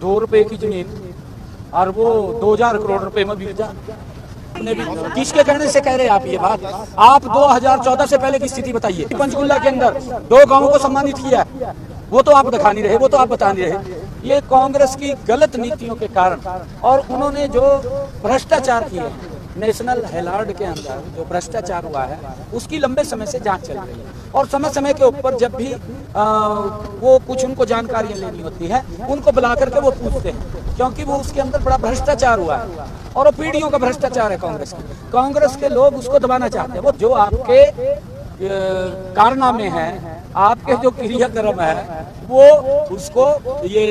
₹2 की जमीन और वो 2000 करोड़ रुपए में बिक जा। किसके कहने से कह रहे हैं आप ये बात? आप 2014 से पहले की स्थिति बताइए। पंचकुला के अंदर 2 गांवों को सम्मानित किया, वो तो आप दिखा नहीं रहे, वो तो आप बता नहीं रहे। ये कांग्रेस की गलत नीतियों के कारण और उन्होंने जो भ्रष्टाचार किए, नेशनल हेराल्ड के अंदर जो भ्रष्टाचार हुआ है उसकी लंबे समय से जांच चल रही है और समय समय के ऊपर जब भी वो कुछ उनको जानकारियां लेनी होती है उनको बुला करके वो पूछते हैं, क्योंकि वो उसके अंदर बड़ा भ्रष्टाचार हुआ है और वो पीढ़ियों का भ्रष्टाचार है कांग्रेस के लोग उसको दबाना चाहते हैं। वो जो आपके कारनामे हैं, आपके जो क्रियाक्रम है, वो उसको ये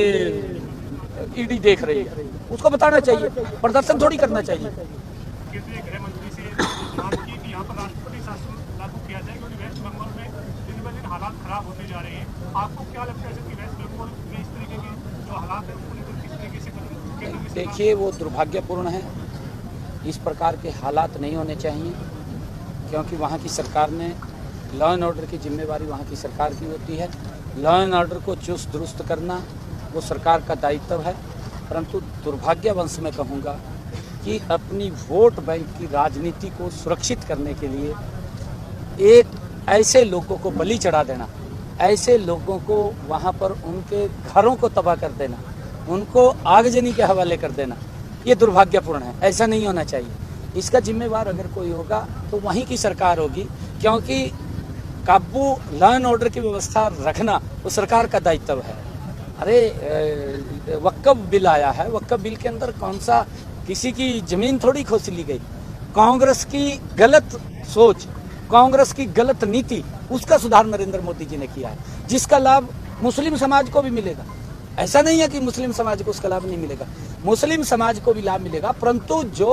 ईडी देख रही है, उसको बताना चाहिए, प्रदर्शन थोड़ी करना चाहिए। केंद्रीय गृह मंत्री से मांग की कि यहाँ पर राष्ट्रपति शासन लागू किया जाए, क्योंकि वेस्ट बंगाल में दिन ब दिन हालात खराब होते जा रहे हैं। आपको क्या लगता है कि वेस्ट बंगाल में इस तरीके के जो हालात है उनको लेकर किस तरीके से देखिए, वो दुर्भाग्यपूर्ण है, इस प्रकार के हालात नहीं होने चाहिए, क्योंकि वहाँ की सरकार ने लॉ एंड ऑर्डर की जिम्मेवारी वहाँ की सरकार की होती है। लॉ एंड ऑर्डर को चुस्त दुरुस्त करना वो सरकार का दायित्व है, परंतु दुर्भाग्यवश मैं कहूँगा कि अपनी वोट बैंक की राजनीति को सुरक्षित करने के लिए एक ऐसे लोगों को बलि चढ़ा देना, ऐसे लोगों को वहाँ पर उनके घरों को तबाह कर देना, उनको आगजनी के हवाले कर देना, ये दुर्भाग्यपूर्ण है। ऐसा नहीं होना चाहिए। इसका जिम्मेवार अगर कोई होगा तो वहीं की सरकार होगी, क्योंकि काबू लॉ एंड ऑर्डर की व्यवस्था रखना वो सरकार का दायित्व है। अरे वक्फ बिल आया है, वक्फ बिल के अंदर कौन सा किसी की जमीन थोड़ी खोस ली गई। कांग्रेस की गलत सोच, कांग्रेस की गलत नीति, उसका सुधार नरेंद्र मोदी जी ने किया है, जिसका लाभ मुस्लिम समाज को भी मिलेगा। ऐसा नहीं है कि मुस्लिम समाज को उसका लाभ नहीं मिलेगा, मुस्लिम समाज को भी लाभ मिलेगा, परंतु जो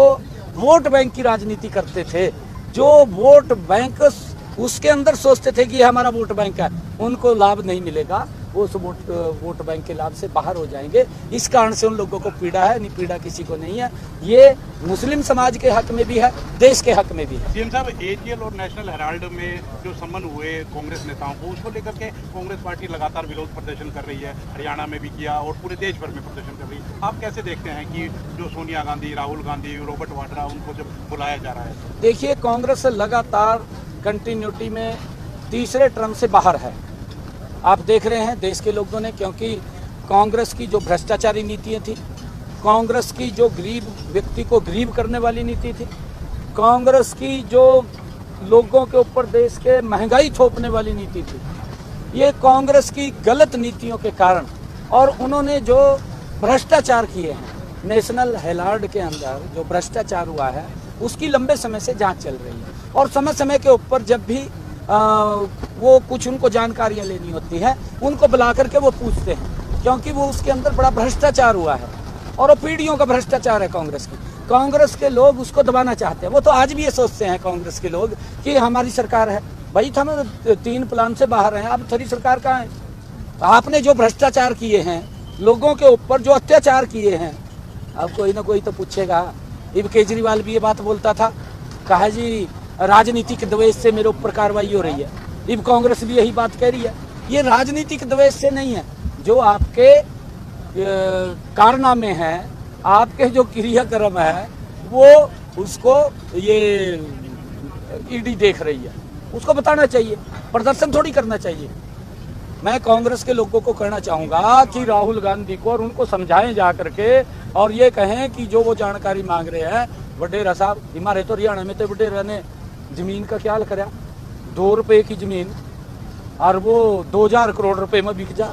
वोट बैंक की राजनीति करते थे, जो वोट बैंक उसके अंदर सोचते थे कि हमारा वोट बैंक है, उनको लाभ नहीं मिलेगा, वो उस वोट बैंक के लाभ से बाहर हो जाएंगे। इस कारण से उन लोगों को पीड़ा है, नहीं पीड़ा किसी को नहीं है। ये मुस्लिम समाज के हक में भी है, देश के हक में भी है। सीएम साहब, एजीएल और नेशनल हेराल्ड में जो सम्मन हुए कांग्रेस नेताओं को, उसको लेकर के कांग्रेस पार्टी लगातार विरोध प्रदर्शन कर रही है, हरियाणा में भी किया और पूरे देश भर में प्रदर्शन कर रही है। आप कैसे देखते हैं कि जो सोनिया गांधी, राहुल गांधी, रॉबर्ट वाड्रा, उनको जब बुलाया जा रहा है? देखिए, कांग्रेस लगातार कंटिन्यूटी में तीसरे टर्म से बाहर है। आप देख रहे हैं देश के लोगों ने, क्योंकि कांग्रेस की जो भ्रष्टाचारी नीतियाँ थी, कांग्रेस की जो गरीब व्यक्ति को गरीब करने वाली नीति थी, कांग्रेस की जो लोगों के ऊपर देश के महंगाई थोपने वाली नीति थी, ये कांग्रेस की गलत नीतियों के कारण और उन्होंने जो भ्रष्टाचार किए हैं, नेशनल हेराल्ड के अंदर जो भ्रष्टाचार हुआ है उसकी लंबे समय से जांच चल रही है और समय समय के ऊपर जब भी वो कुछ उनको जानकारियां लेनी होती है उनको बुला करके वो पूछते हैं, क्योंकि वो उसके अंदर बड़ा भ्रष्टाचार हुआ है और वो पीढ़ियों का भ्रष्टाचार है कांग्रेस के लोग उसको दबाना चाहते हैं। वो तो आज भी ये सोचते हैं कांग्रेस के लोग कि हमारी सरकार है। भाई, हम 3 प्लान से बाहर हैं, अब थोड़ी सरकार कहाँ है? आपने जो भ्रष्टाचार किए हैं, लोगों के ऊपर जो अत्याचार किए हैं, अब कोई ना कोई तो पूछेगा। अब केजरीवाल भी ये बात बोलता था, कहा जी राजनीतिक द्वेष से मेरे ऊपर कार्रवाई हो रही है। अब कांग्रेस भी यही बात कह रही है। ये राजनीतिक द्वेष से नहीं है, जो आपके कारनामे हैं, आपके जो क्रियाक्रम है, वो उसको ये ईडी देख रही है, उसको बताना चाहिए, प्रदर्शन थोड़ी करना चाहिए। मैं कांग्रेस के लोगों को कहना चाहूँगा कि राहुल गांधी को और उनको समझाएं जा करके और ये कहें कि जो वो जानकारी मांग रहे हैं, वडेरा साहब, हमारे तो हरियाणा में तो वडेरा ने जमीन का ख्याल करा, ₹2 की जमीन और वो 2000 करोड़ रुपए में बिक जा।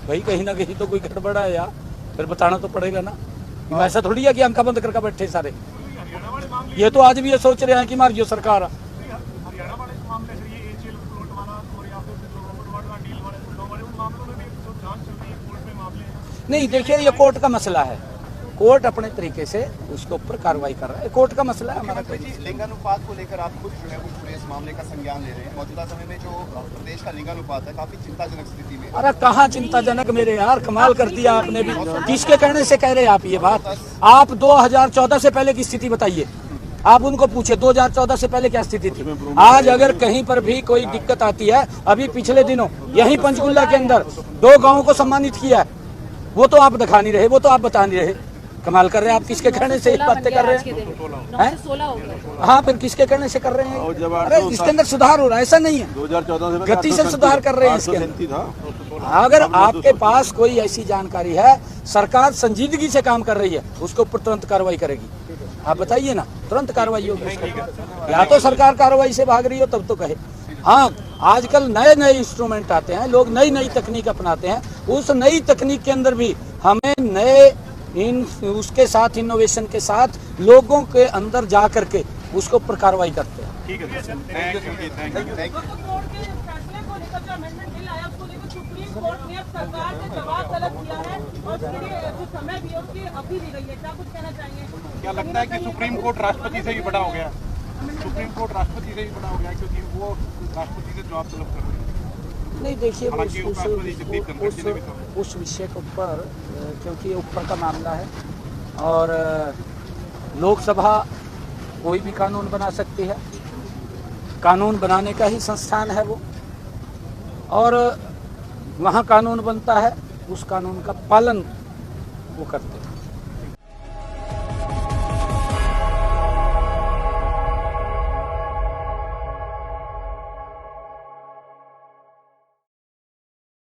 भाई, कहीं ना कहीं तो कोई गड़बड़ है यार, फिर बताना तो पड़ेगा ना। ऐसा थोड़ी है कि आंखा बंद करके बैठे सारे। ये तो आज भी ये सोच रहे हैं कि हमारी जो सरकार है। नहीं, देखिए, ये कोर्ट का मसला है, कोर्ट अपने तरीके से उसके ऊपर कार्रवाई कर रहा है, कोर्ट का मसला है हमारा। लिंगानुपात को लेकर आप खुद जो है पूरे इस मामले का संज्ञान ले रहे हैं। मौजूदा समय में जो प्रदेश का लिंगानुपात है काफी चिंताजनक स्थिति में। अरे कहाँ चिंताजनक मेरे यार, कमाल कर दिया आपने भी। किसके कहने से कह रहे हैं आप ये बात? आप 2014 से पहले की स्थिति बताइए, आप उनको पूछे 2014 से पहले क्या स्थिति थी। आज अगर कहीं पर भी कोई दिक्कत आती है, अभी पिछले दिनों यही पंचकुला के अंदर 2 गांवों को सम्मानित किया है, वो तो आप दिखा नहीं रहे, वो तो आप बता नहीं रहे। कमाल कर रहे हैं आप, किसके कहने से इस बातें कर रहे हैं? हाँ, फिर किसके कहने से कर रहे हैं? अरे इसके अंदर सुधार हो रहा है, ऐसा नहीं है, 2014 से गति से सुधार कर रहे हैं इसके अंदर। अगर आपके पास कोई ऐसी जानकारी है, सरकार संजीदगी से काम कर रही है, उसके ऊपर तुरंत कार्रवाई करेगी। आप बताइए ना, तुरंत कार्रवाई होगी। या तो सरकार कार्रवाई से भाग रही हो तब तो कहे। हाँ, आजकल नए नए इंस्ट्रूमेंट आते हैं, लोग नई नई तकनीक अपनाते हैं, उस नई तकनीक के अंदर भी हमें नए उसके साथ इनोवेशन के साथ लोगों के अंदर जा करके उसके ऊपर कार्रवाई करते हैं। ठीक है, थैंक यू। कोर्ट ने अब सरकार से जवाब तलब किया है और उसके लिए जो समय भी है उसकी अवधि दी गई है, क्या कुछ कहना चाहिए? क्या लगता है कि सुप्रीम कोर्ट राष्ट्रपति से भी बड़ा हो गया? सुप्रीम कोर्ट राष्ट्रपति से भी बड़ा हो गया क्योंकि वो राष्ट्रपति से जवाब तलब कर रहे हैं। नहीं देखिए, उस विषय के ऊपर, क्योंकि ऊपर का मामला है और लोकसभा कोई भी कानून बना सकती है, कानून बनाने का ही संस्थान है वो, और वहाँ कानून बनता है, उस कानून का पालन वो करते हैं।